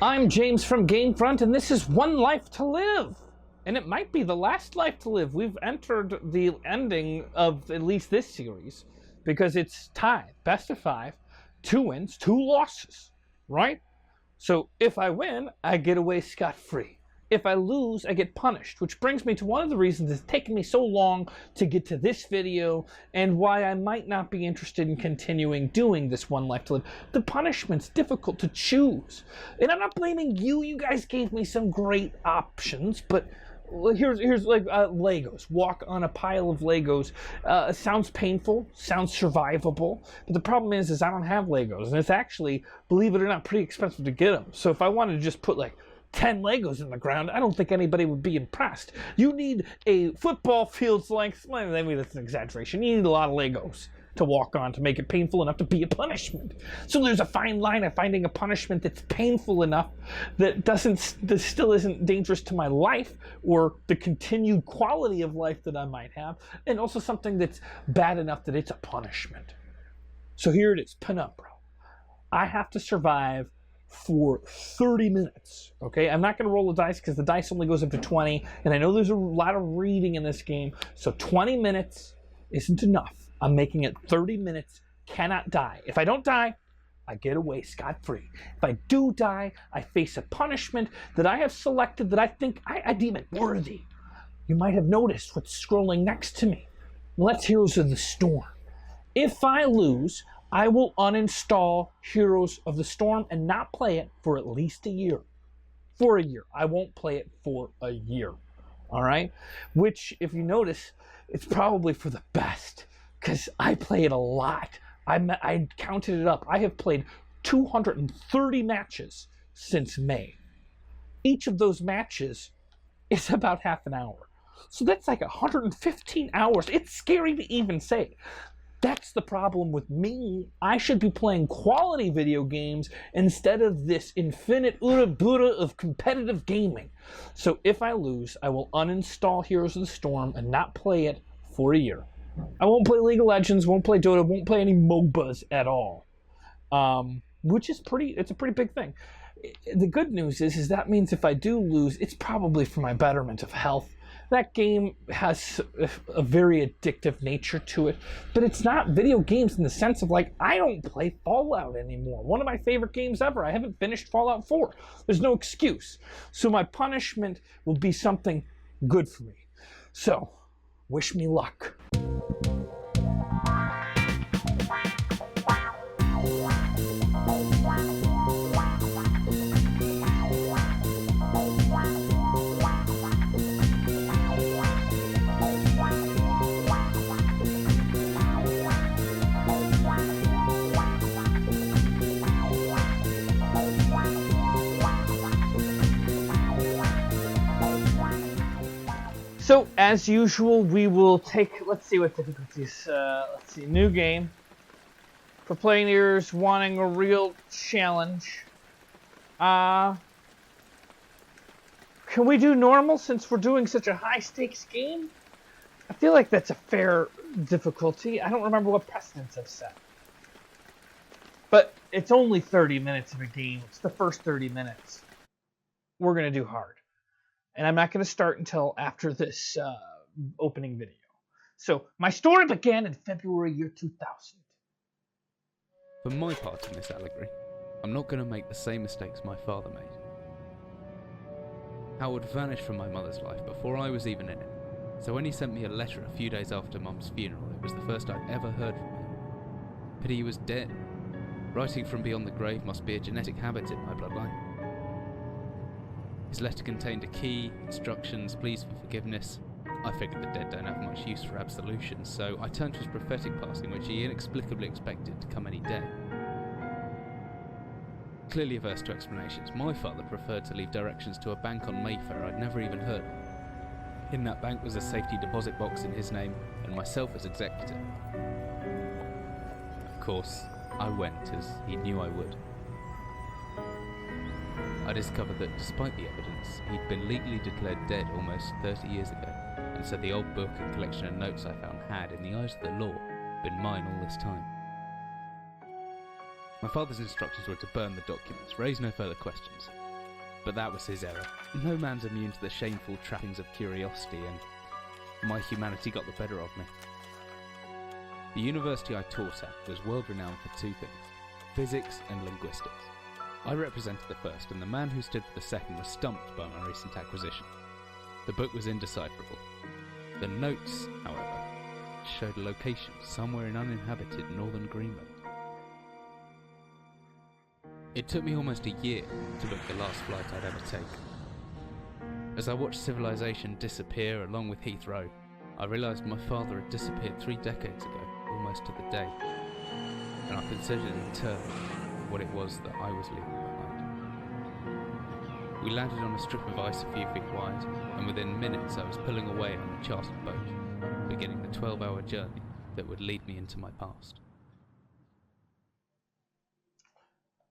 I'm James from GameFront, and this is One Life to Live. And it might be the last life to live. We've entered the ending of at least this series because it's tied, best of 5, 2 wins, 2 losses, right? So if I win, I get away scot-free. If I lose, I get punished, which brings me to one of the reasons it's taken me so long to get to this video and why I might not be interested in continuing doing this One Life to Live. The punishment's difficult to choose. And I'm not blaming you. You guys gave me some great options, but here's like Legos. Walk on a pile of Legos. Sounds painful, sounds survivable, but the problem is I don't have Legos, and it's actually, believe it or not, pretty expensive to get them. So if I wanted to just put like 10 Legos in the ground, I don't think anybody would be impressed. You need a football field's length, well, maybe that's an exaggeration, you need a lot of Legos to walk on to make it painful enough to be a punishment. So there's a fine line of finding a punishment that's painful enough that still isn't dangerous to my life or the continued quality of life that I might have, and also something that's bad enough that it's a punishment. So here it is, Penumbra. I have to survive for 30 minutes, okay? I'm not gonna roll the dice because the dice only goes up to 20, and I know there's a lot of reading in this game, so 20 minutes isn't enough. I'm making it 30 minutes, cannot die. If I don't die, I get away scot-free. If I do die, I face a punishment that I have selected that I think I deem it worthy. You might have noticed what's scrolling next to me. Well, that's Heroes of the Storm. If I lose, I will uninstall Heroes of the Storm and not play it for at least a year. For a year. I won't play it for a year. All right? Which, if you notice, it's probably for the best, because I play it a lot. I counted it up. I have played 230 matches since May. Each of those matches is about half an hour. So that's like 115 hours. It's scary to even say. That's the problem with me. I should be playing quality video games instead of this infinite ura-bura of competitive gaming. So if I lose, I will uninstall Heroes of the Storm and not play it for a year. I won't play League of Legends, won't play Dota, won't play any MOBAs at all. Which is it's a pretty big thing. The good news is that means if I do lose, it's probably for my betterment of health. That game has a very addictive nature to it, but it's not video games in the sense of, like, I don't play Fallout anymore. One of my favorite games ever. I haven't finished Fallout 4. There's no excuse. So my punishment will be something good for me. So, wish me luck. So, as usual, we will take, let's see what difficulties, let's see, new game. For players wanting a real challenge. Can we do normal since we're doing such a high-stakes game? I feel like that's a fair difficulty. I don't remember what precedents I've set. But it's only 30 minutes of a game. It's the first 30 minutes. We're going to do hard. And I'm not going to start until after this opening video. So, my story began in February year 2000. For my part in this allegory, I'm not going to make the same mistakes my father made. Howard vanished from my mother's life before I was even in it, so when he sent me a letter a few days after Mum's funeral, it was the first I'd ever heard from him. Pity he was dead. Writing from beyond the grave must be a genetic habit in my bloodline. His letter contained a key, instructions, pleas for forgiveness. I figured the dead don't have much use for absolution, so I turned to his prophetic passing, which he inexplicably expected to come any day. Clearly averse to explanations, my father preferred to leave directions to a bank on Mayfair I'd never even heard of. In that bank was a safety deposit box in his name, and myself as executor. Of course, I went, as he knew I would. I discovered that despite the evidence, he'd been legally declared dead almost 30 years ago, and so the old book and collection of notes I found had, in the eyes of the law, been mine all this time. My father's instructions were to burn the documents, raise no further questions. But that was his error. No man's immune to the shameful trappings of curiosity, and my humanity got the better of me. The university I taught at was world renowned for two things: physics and linguistics. I represented the first, and the man who stood for the second was stumped by my recent acquisition. The book was indecipherable. The notes, however, showed a location somewhere in uninhabited northern Greenland. It took me almost a year to book the last flight I'd ever take. As I watched civilization disappear along with Heathrow, I realised my father had disappeared 3 decades ago, almost to the day, and I considered in turn what it was that I was leaving behind. We landed on a strip of ice a few feet wide, and within minutes I was pulling away on a chartered boat, beginning the 12-hour journey that would lead me into my past.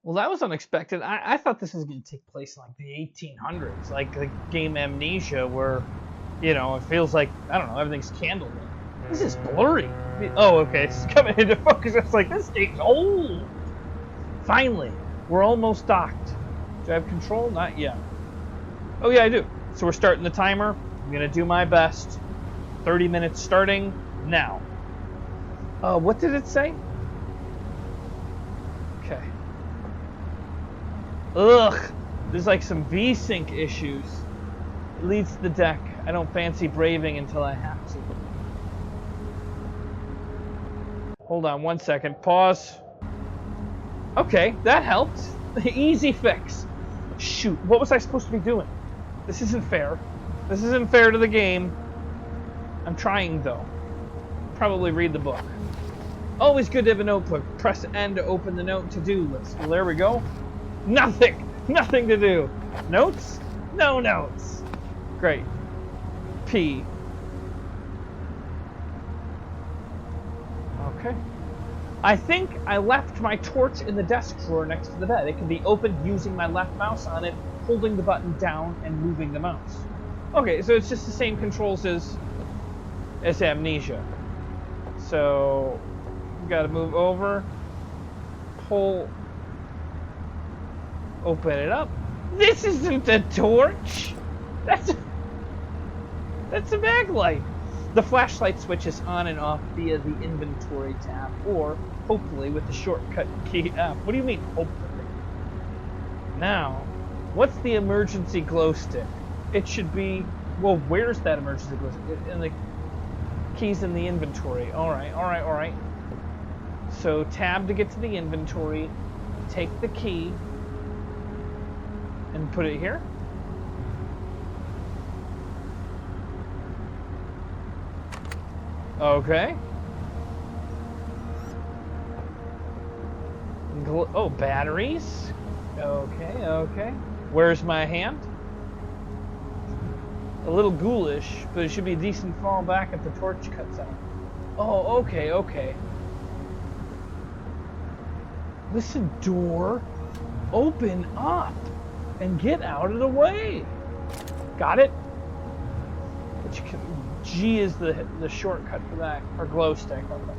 Well, that was unexpected. I thought this was going to take place in like the 1800s, like the game Amnesia, where, you know, it feels like, I don't know, everything's candlelit. This is blurry. Oh, okay, it's coming into focus. It's like, this thing's old. Finally, we're almost docked. Do I have control? Not yet. Oh, yeah, I do. So we're starting the timer. I'm going to do my best. 30 minutes starting now. What did it say? Okay. Ugh, there's like some V-Sync issues. It leads to the deck. I don't fancy braving until I have to. Hold on 1 second. Pause. Okay, that helped. Easy fix. Shoot, what was I supposed to be doing? This isn't fair. This isn't fair to the game. I'm trying, though. Probably read the book. Always good to have a notebook. Press N to open the note to-do list. Well, there we go. Nothing! Nothing to do! Notes? No notes! Great. P. Okay. I think I left my torch in the desk drawer next to the bed. It can be opened using my left mouse on it, holding the button down and moving the mouse. Okay, so it's just the same controls as Amnesia. So, we gotta move over, pull, open it up. This isn't a torch! That's a backlight. The flashlight switch is on and off via the inventory tab, or hopefully with the shortcut key F. What do you mean, hopefully? Now, what's the emergency glow stick? It should be, well, where's that emergency glow stick? In the keys in the inventory. Alright. So tab to get to the inventory, take the key, and put it here. Okay. Oh, batteries. Okay. Where's my hand? A little ghoulish, but it should be a decent fallback if the torch cuts out. Oh, okay. Listen, door. Open up and get out of the way. Got it? But you can, G is the shortcut for that, or glow stick. Okay.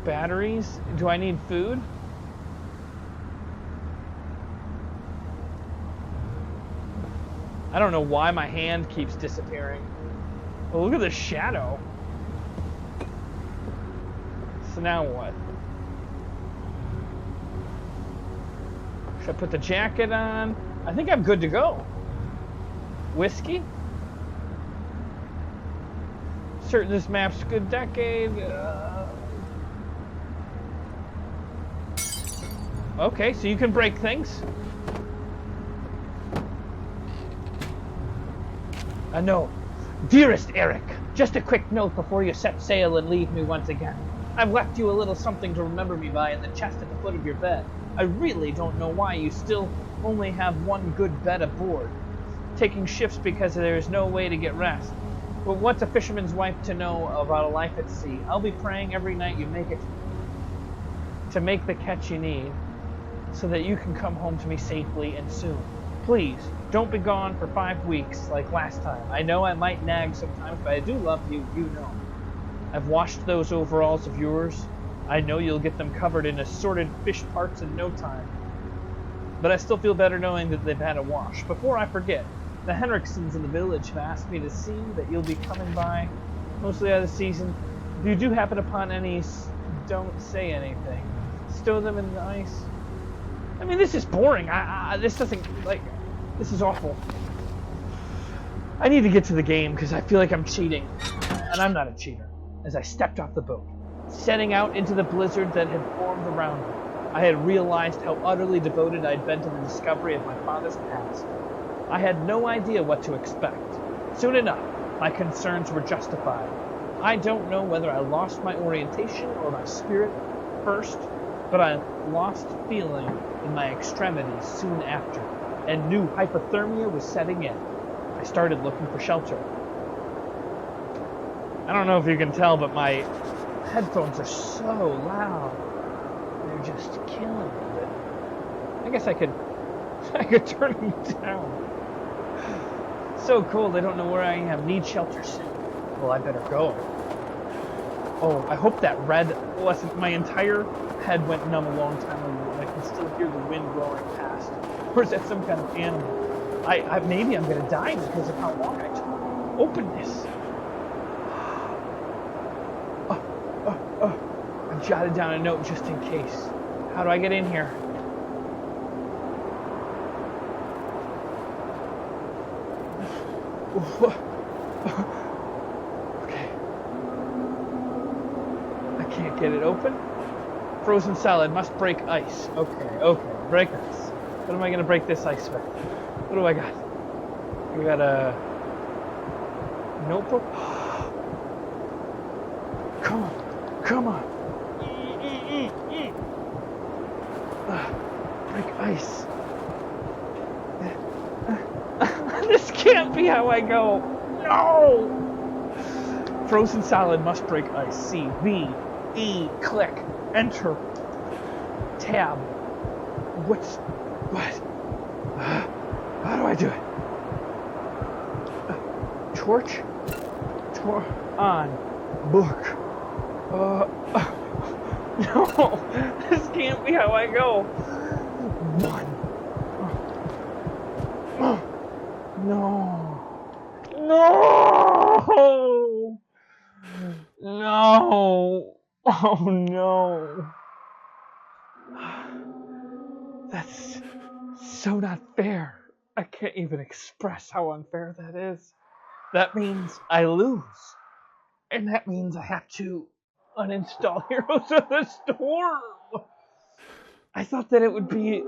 Batteries. Do I need food? I don't know why my hand keeps disappearing. Oh, look at the shadow. So now what? Should I put the jacket on? I think I'm good to go. Whiskey? Certain this map's a good decade. Okay, so you can break things. No. Dearest Eric, just a quick note before you set sail and leave me once again. I've left you a little something to remember me by in the chest at the foot of your bed. I really don't know why you still only have one good bed aboard. Taking shifts because there is no way to get rest. But what's a fisherman's wife to know about a life at sea? I'll be praying every night you make it to make the catch you need, so that you can come home to me safely and soon. Please, don't be gone for 5 weeks like last time. I know I might nag sometimes, but I do love you, you know. I've washed those overalls of yours. I know you'll get them covered in assorted fish parts in no time. But I still feel better knowing that they've had a wash. Before I forget, the Henriksons in the village have asked me to see that you'll be coming by mostly out of the season. If you do happen upon any, don't say anything. Stow them in the ice. I mean, this is boring. This doesn't, like, this is awful. I need to get to the game because I feel like I'm cheating. And I'm not a cheater. As I stepped off the boat, setting out into the blizzard that had formed around me, I had realized how utterly devoted I'd been to the discovery of my father's past. I had no idea what to expect. Soon enough, my concerns were justified. I don't know whether I lost my orientation or my spirit first, but I lost feeling in my extremities soon after, and knew hypothermia was setting in. I started looking for shelter. I don't know if you can tell, but my headphones are so loud. They're just killing me. But I guess I could turn them down. So cold, I don't know where I am. Need shelter soon. Well, I better go. Oh, I hope that red wasn't. My entire head went numb a long time ago, and I can still hear the wind roaring past. Or is that some kind of animal? Maybe I'm gonna die because of how long I took. Open this. I jotted down a note just in case. How do I get in here? Okay. I can't get it open. Frozen salad must break ice. Okay. Break ice. What am I gonna break this ice with? What do I got? We got a notebook. Come on. Break ice. This can't be how I go. No! Frozen salad must break ice. C, V, E, click, enter, tab. What? How do I do it? Torch? On. Book. No, this can't be how I go. One. No. Oh no. That's so not fair. I can't even express how unfair that is. That means I lose. And that means I have to uninstall Heroes of the Storm. I thought that it would be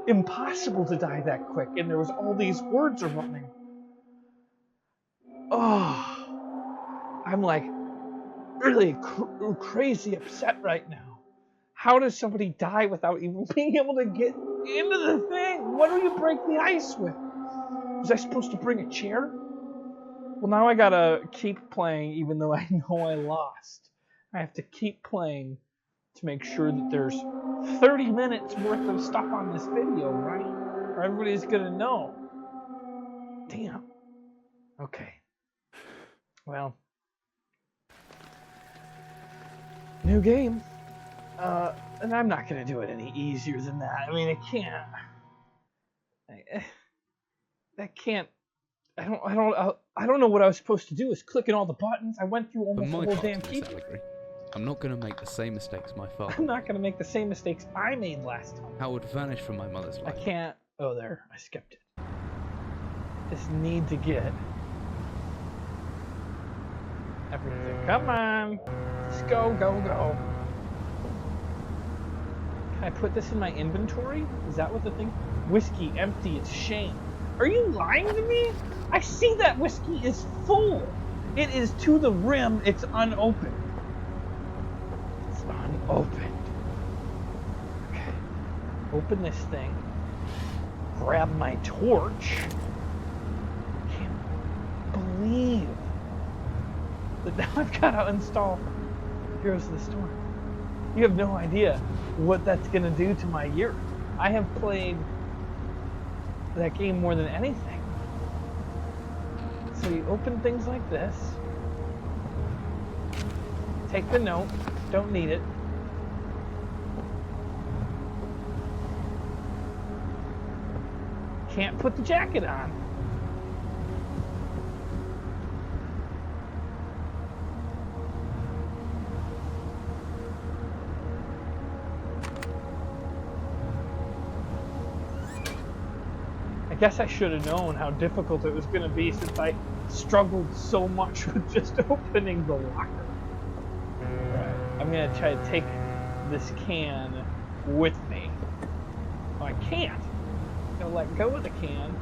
impossible to die that quick, and there was all these words are running. Oh, I'm like really crazy upset right now. How does somebody die without even being able to get into the thing? What do you break the ice with? Was I supposed to bring a chair? Well, now I gotta keep playing even though I know I lost. I have to keep playing to make sure that there's 30 minutes worth of stuff on this video, right? Or everybody's gonna know. Damn. Okay. Well. New game. And I'm not gonna do it any easier than that. I mean, it can't. That can't. I don't know what I was supposed to do. Is clicking all the buttons. I went through almost the whole damn keyboard. I'm not going to make the same mistakes my father. I'm not going to make the same mistakes I made last time. Howard vanished from my mother's life. I can't. Oh, there. I skipped it. Just need to get everything. Come on. Just go. Can I put this in my inventory? Is that what the thing? Whiskey empty. It's shame. Are you lying to me? I see that whiskey is full. It is to the rim. It's unopened. It's unopened. Okay. Open this thing. Grab my torch. I can't believe that now I've got to install Heroes of the Storm. You have no idea what that's going to do to my year. I have played that game more than anything. So you open things like this. Take the note. Don't need it. Can't put the jacket on. I guess I should have known how difficult it was going to be since I struggled so much with just opening the locker. Right. I'm going to try to take this can with me. Oh, I can't. I'm going to let go of the can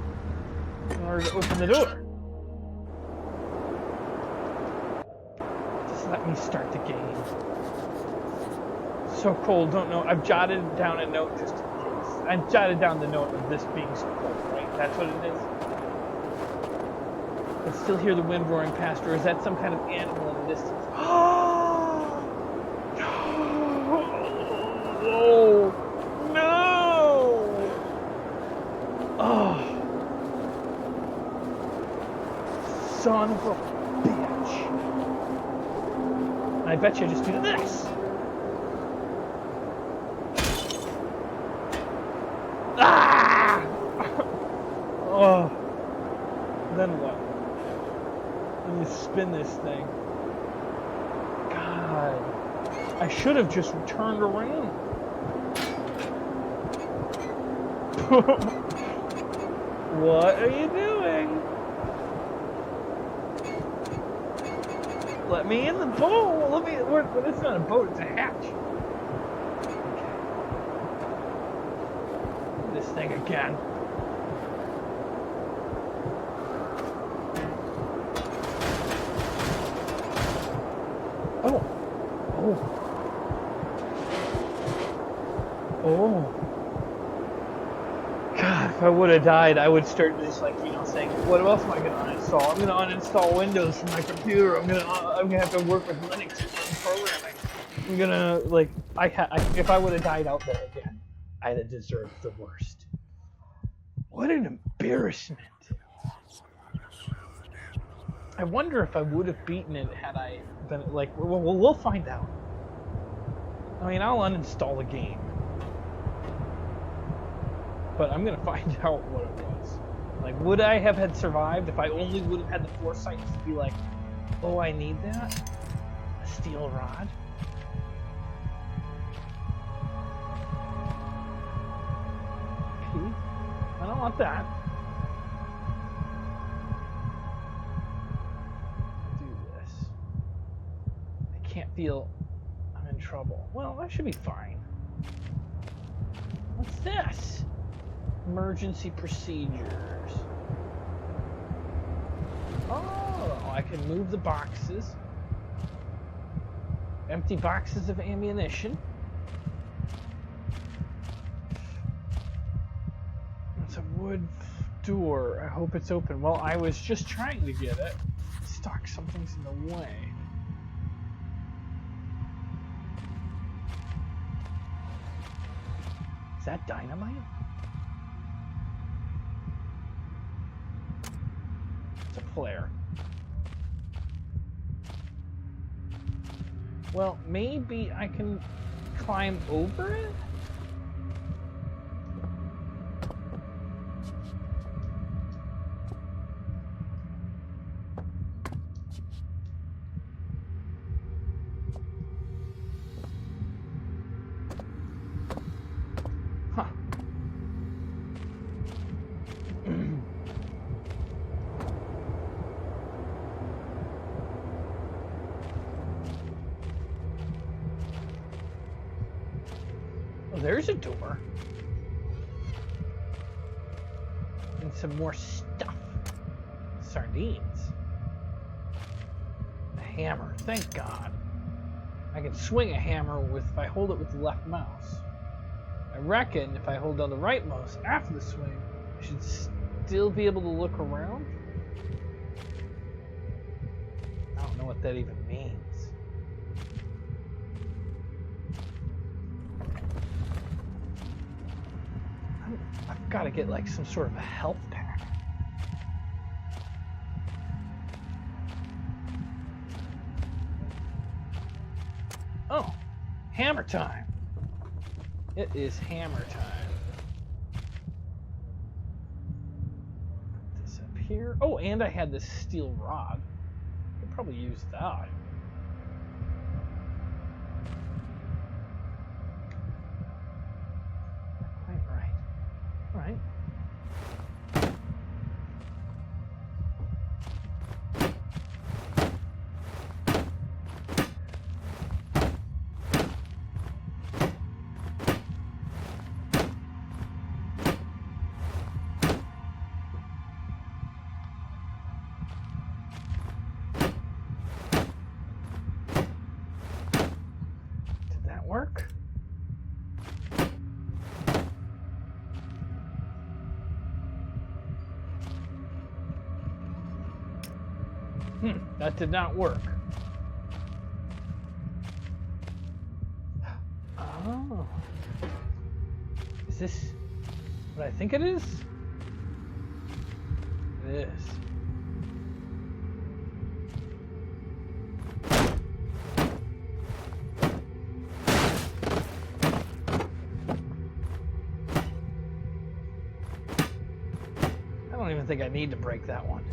in order to open the door. Just let me start the game. So cold, don't know. I've jotted down a note just in case. I've jotted down the note of this being so cold, right? That's what it is. I can still hear the wind roaring past, or is that some kind of animal in the distance? Oh! No! Oh! Son of a bitch! I bet you I just do this. Ah! Oh. Then what? Let me spin this thing. God. I should have just turned around. What are you doing? Let me in the boat. Let me. It's not a boat. It's a hatch. Okay. This thing again. Oh. Oh. Oh. God, if I would have died, I would start just like, saying, what else am I going to uninstall? I'm going to uninstall Windows from my computer. I'm going to have to work with Linux programming. I'm going to, like, if I would have died out there again, I'd have deserved the worst. What an embarrassment. I wonder if I would have beaten it had I been, like, we'll find out. I mean, I'll uninstall the game. But I'm gonna find out what it was. Like, would I have had survived if I only would have had the foresight to be like, oh, I need that? A steel rod? Okay. I don't want that. Do this. I can't feel I'm in trouble. Well, that should be fine. What's this? Emergency procedures. Oh, I can move the boxes. Empty boxes of ammunition. It's a wood door. I hope it's open. Well, I was just trying to get it. Stuck. Something's in the way. Is that dynamite? It's a flare. Well, maybe I can climb over it? Huh. Oh, there's a door. And some more stuff. Sardines. A hammer. Thank God. I can swing a hammer if I hold it with the left mouse. I reckon if I hold down the right mouse after the swing, I should still be able to look around. I don't know what that even means. I've got to get like some sort of a health pack. Oh, hammer time. It is hammer time. Put this up here. Oh, and I had this steel rod. I could probably use that. Not quite right. All right. Work? That did not work. Oh. Is this what I think it is? It is. I don't even think I need to break that one.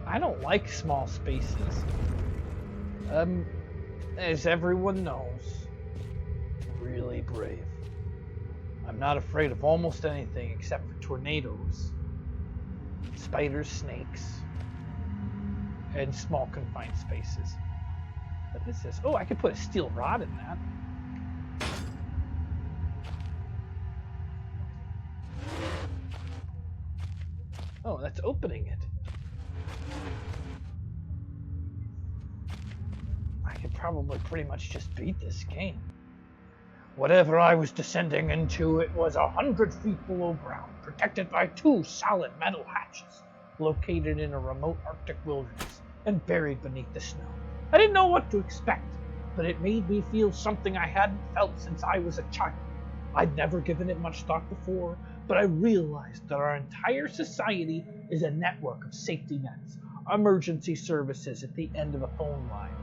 I don't like small spaces. As everyone knows, really brave. I'm not afraid of almost anything except for tornadoes, spiders, snakes, and small confined spaces. What is this? Oh, I could put a steel rod in that. Oh, that's opening it. I could probably pretty much just beat this game. Whatever I was descending into, it was 100 feet below ground, protected by 2 solid metal hatches, located in a remote Arctic wilderness, and buried beneath the snow. I didn't know what to expect, but it made me feel something I hadn't felt since I was a child. I'd never given it much thought before, but I realized that our entire society is a network of safety nets, emergency services at the end of a phone line,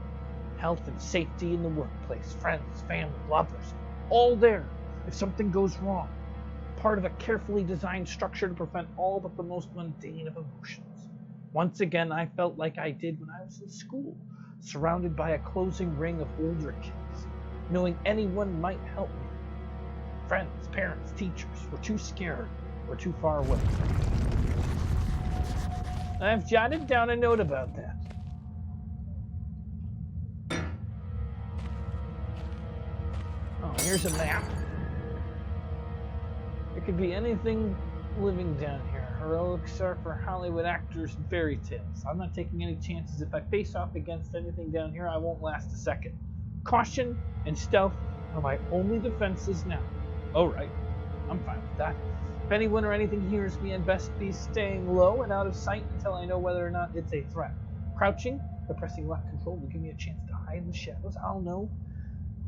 health and safety in the workplace, friends, family, lovers, all there if something goes wrong. Part of a carefully designed structure to prevent all but the most mundane of emotions. Once again, I felt like I did when I was in school, surrounded by a closing ring of older kids, knowing anyone might help me. Friends, parents, teachers were too scared or too far away. I've jotted down a note about that. Oh, here's a map. There could be anything living down here. Heroics are for Hollywood actors and fairy tales. I'm not taking any chances. If I face off against anything down here, I won't last a second. Caution and stealth are my only defenses now. Oh, right. I'm fine with that. If anyone or anything hears me, I'd best be staying low and out of sight until I know whether or not it's a threat. Crouching or pressing left control will give me a chance to hide in the shadows. I'll know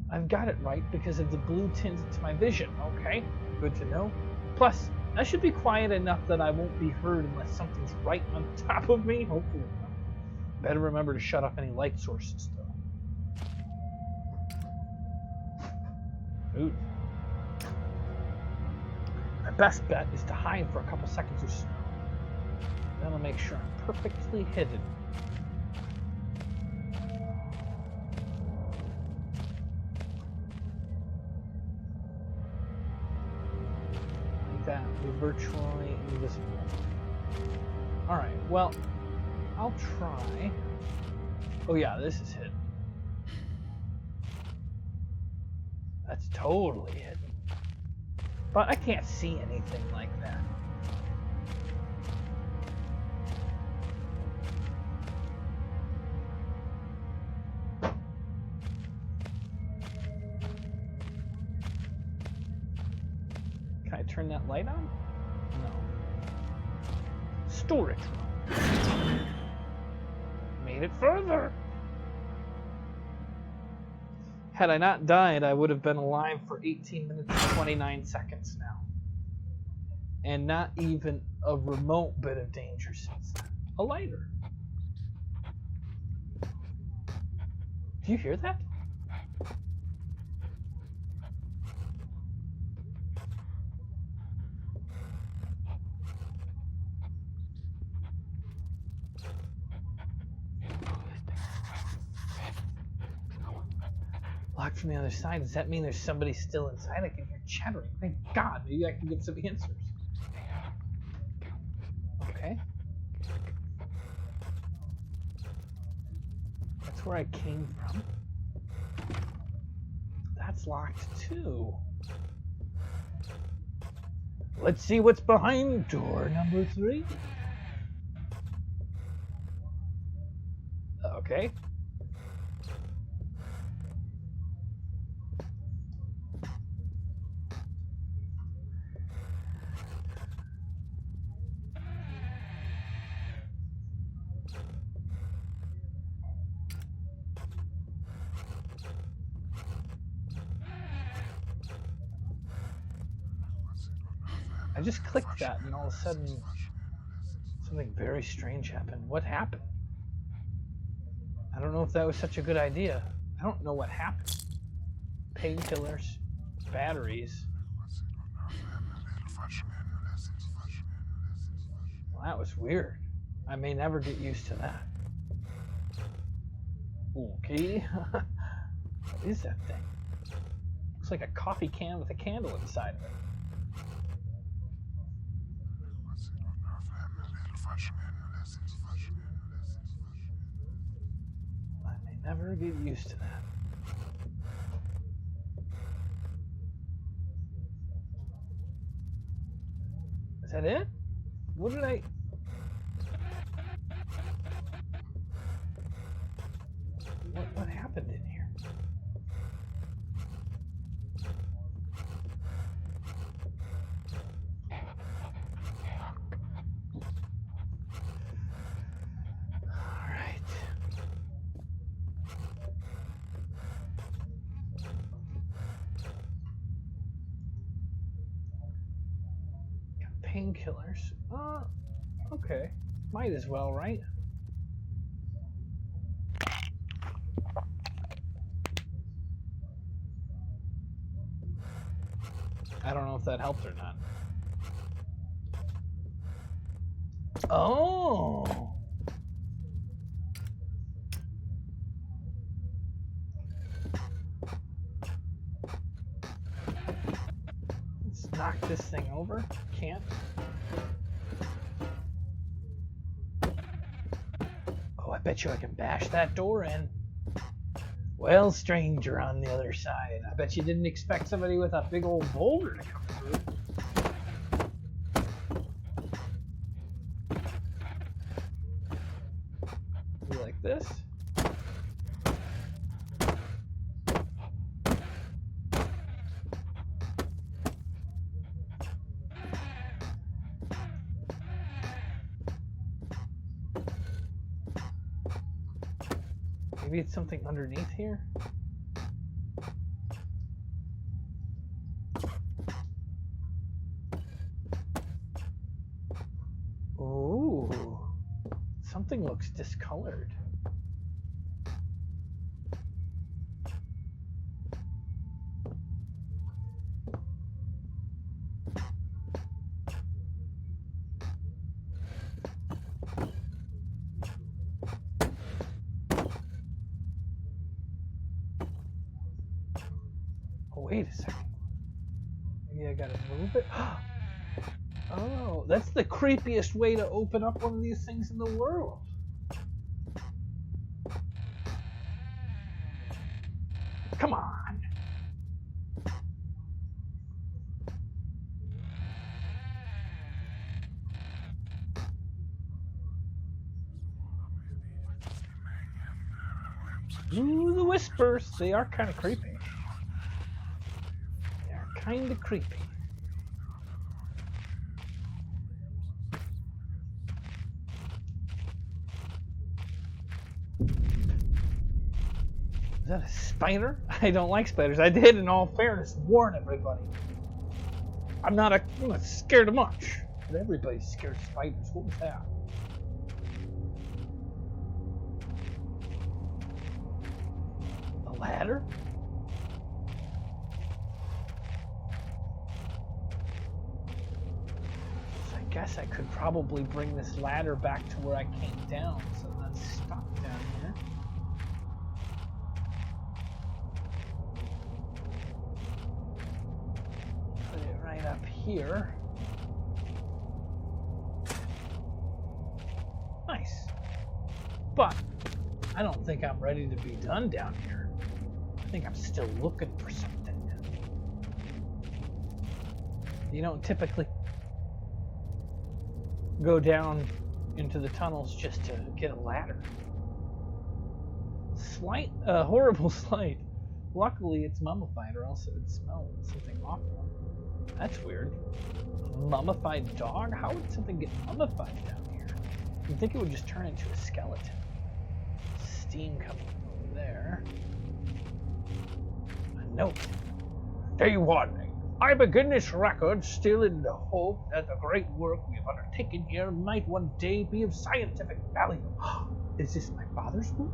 I've got it right because of the blue tint to my vision. Okay, good to know. Plus, I should be quiet enough that I won't be heard unless something's right on top of me. Hopefully not. Better remember to shut off any light sources, though. Ooh. My best bet is to hide for a couple seconds or so. Then I'll make sure I'm perfectly hidden. Like that, we're virtually invisible. Alright, well, I'll try. Oh yeah, this is hidden. That's totally hidden. But I can't see anything like that. Can I turn that light on? No. Storage room. Made it further. Had I not died, I would have been alive for 18 minutes and 29 seconds now. And not even a remote bit of danger since then. A lighter. Do you hear that? Locked from the other side. Does that mean there's somebody still inside? I can hear chattering. Thank God. Maybe I can get some answers. Okay. That's where I came from. That's locked too. Let's see what's behind door number 3. Okay. I just clicked that and all of a sudden something very strange happened. What happened? I don't know if that was such a good idea. I don't know what happened. Painkillers, batteries. Well, that was weird. I may never get used to that. Okay. What is that thing? Looks like a coffee can with a candle inside of it. I may never get used to that. Is that it? What did I... What happened in here? All right. Got painkillers. Okay. Might as well, right? I don't know if that helped or not. Oh! Let's knock this thing over. Can't. Oh, I bet you I can bash that door in. Well, stranger on the other side, I bet you didn't expect somebody with a big old boulder to come through. You like this? Maybe it's something underneath here? Ooh, something looks discolored. Wait a second. Maybe I gotta move it? Oh, that's the creepiest way to open up one of these things in the world. Come on. Ooh, the whispers. They are kind of creepy. Kind of creepy. Is that a spider? I don't like spiders. I did, in all fairness, warn everybody. I'm not scared of much, but everybody's scared of spiders. What was that? A ladder? So I guess I could probably bring this ladder back to where I came down, so I'm not stuck down here. Put it right up here. Nice. But I don't think I'm ready to be done down here. I think I'm still looking for something. You don't typically go down into the tunnels just to get a ladder. Horrible sight. Luckily it's mummified, or else it would smell something awful. That's weird. A mummified dog? How would something get mummified down here? You'd think it would just turn into a skeleton. Steam coming over there. A note. Day 1. I begin this record still in the hope that the great work we have undertaken here might one day be of scientific value. Is this my father's work?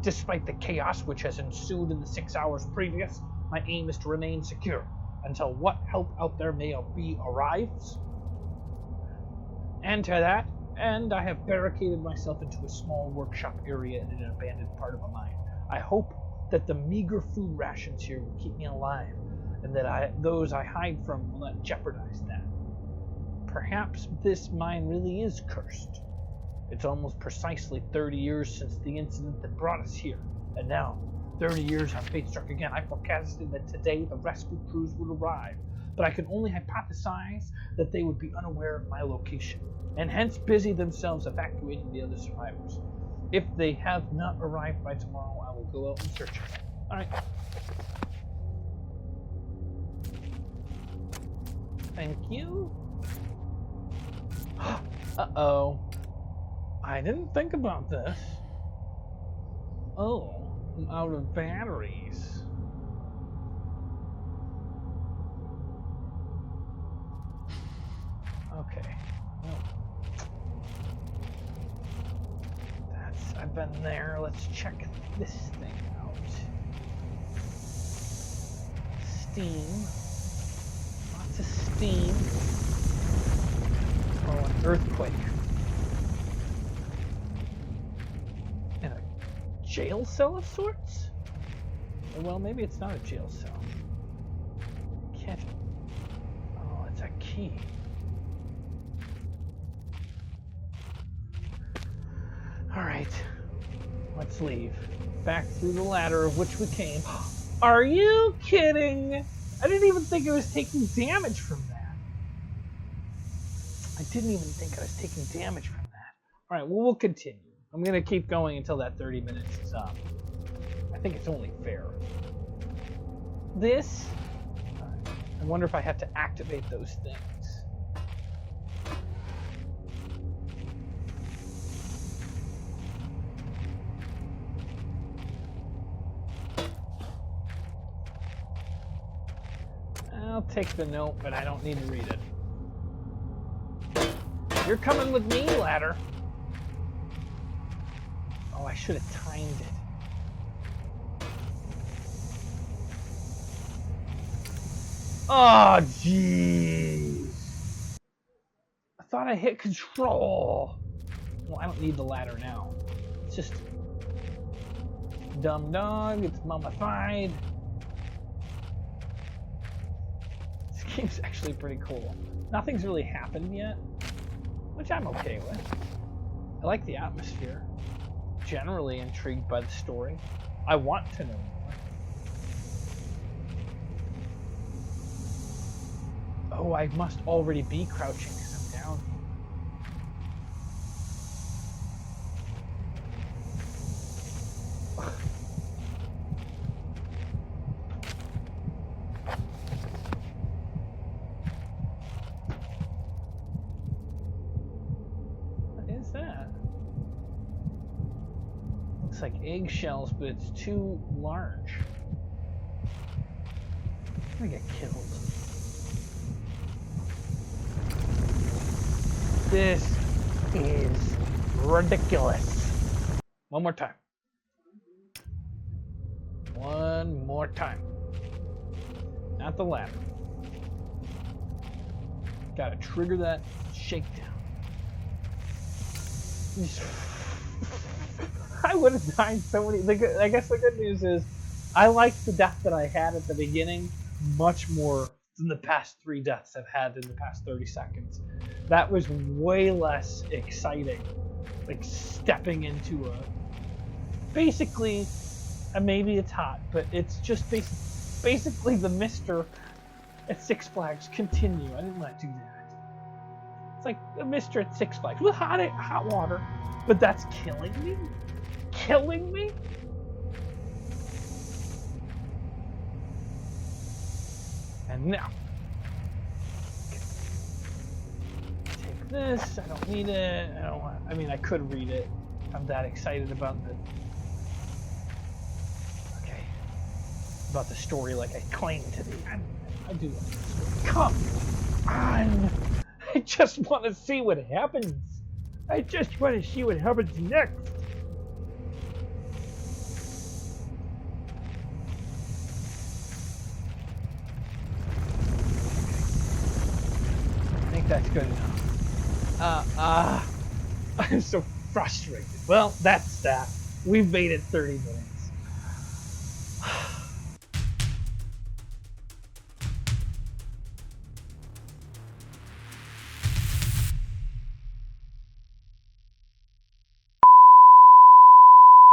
Despite the chaos which has ensued in the 6 hours previous, my aim is to remain secure until what help out there may be arrives. And to that end, I have barricaded myself into a small workshop area in an abandoned part of a mine. I hope that the meager food rations here will keep me alive, and that those I hide from will not jeopardize that. Perhaps this mine really is cursed. It's almost precisely 30 years since the incident that brought us here, and now, 30 years have fate struck again. I forecasted that today the rescue crews would arrive, but I could only hypothesize that they would be unaware of my location, and hence busy themselves evacuating the other survivors. If they have not arrived by tomorrow, I will go out and search for them. Alright. Thank you. Uh-oh. I didn't think about this. Oh, I'm out of batteries. Okay. Well, I've been there. Let's check this thing out. Steam. Lots of steam. Oh, an earthquake. And a jail cell of sorts? Well, maybe it's not a jail cell. Can't. Oh, it's a key. Alright. Let's leave. Back through the ladder of which we came. Are you kidding? I didn't even think I was taking damage from that. I didn't even think I was taking damage from that. Alright, well, we'll continue. I'm going to keep going until that 30 minutes is up. I think it's only fair. This... I wonder if I have to activate those things. I'll take the note, but I don't need to read it. You're coming with me, ladder. Oh, I should have timed it. Oh, jeez. I thought I hit control. Well, I don't need the ladder now. It's just... dumb dog, it's mummified. This game's actually pretty cool. Nothing's really happened yet, which I'm okay with. I like the atmosphere. Generally intrigued by the story. I want to know more. Oh, I must already be crouching because I'm down. looks like eggshells, but it's too large. I'm gonna get killed. This is ridiculous. One more time. One more time. Not the ladder. Gotta trigger that shakedown. I would have died so many. I guess the good news is I liked the death that I had at the beginning much more than the past 3 deaths I've had in the past 30 seconds. That was way less exciting. Like stepping into a... Basically, maybe it's hot, but it's just basically the Mister at Six Flags Continue. I didn't let do that. It's like the Mister at Six Flags with hot water, but that's killing me? Killing me? And now, take this. I don't need it. I mean, I could read it. I'm that excited about the story, like I claim to be. I do like this. Come on! I just want to see what happens. I just want to see what happens next. I think that's good enough. I'm so frustrated. Well, that's that. We've made it 30 minutes.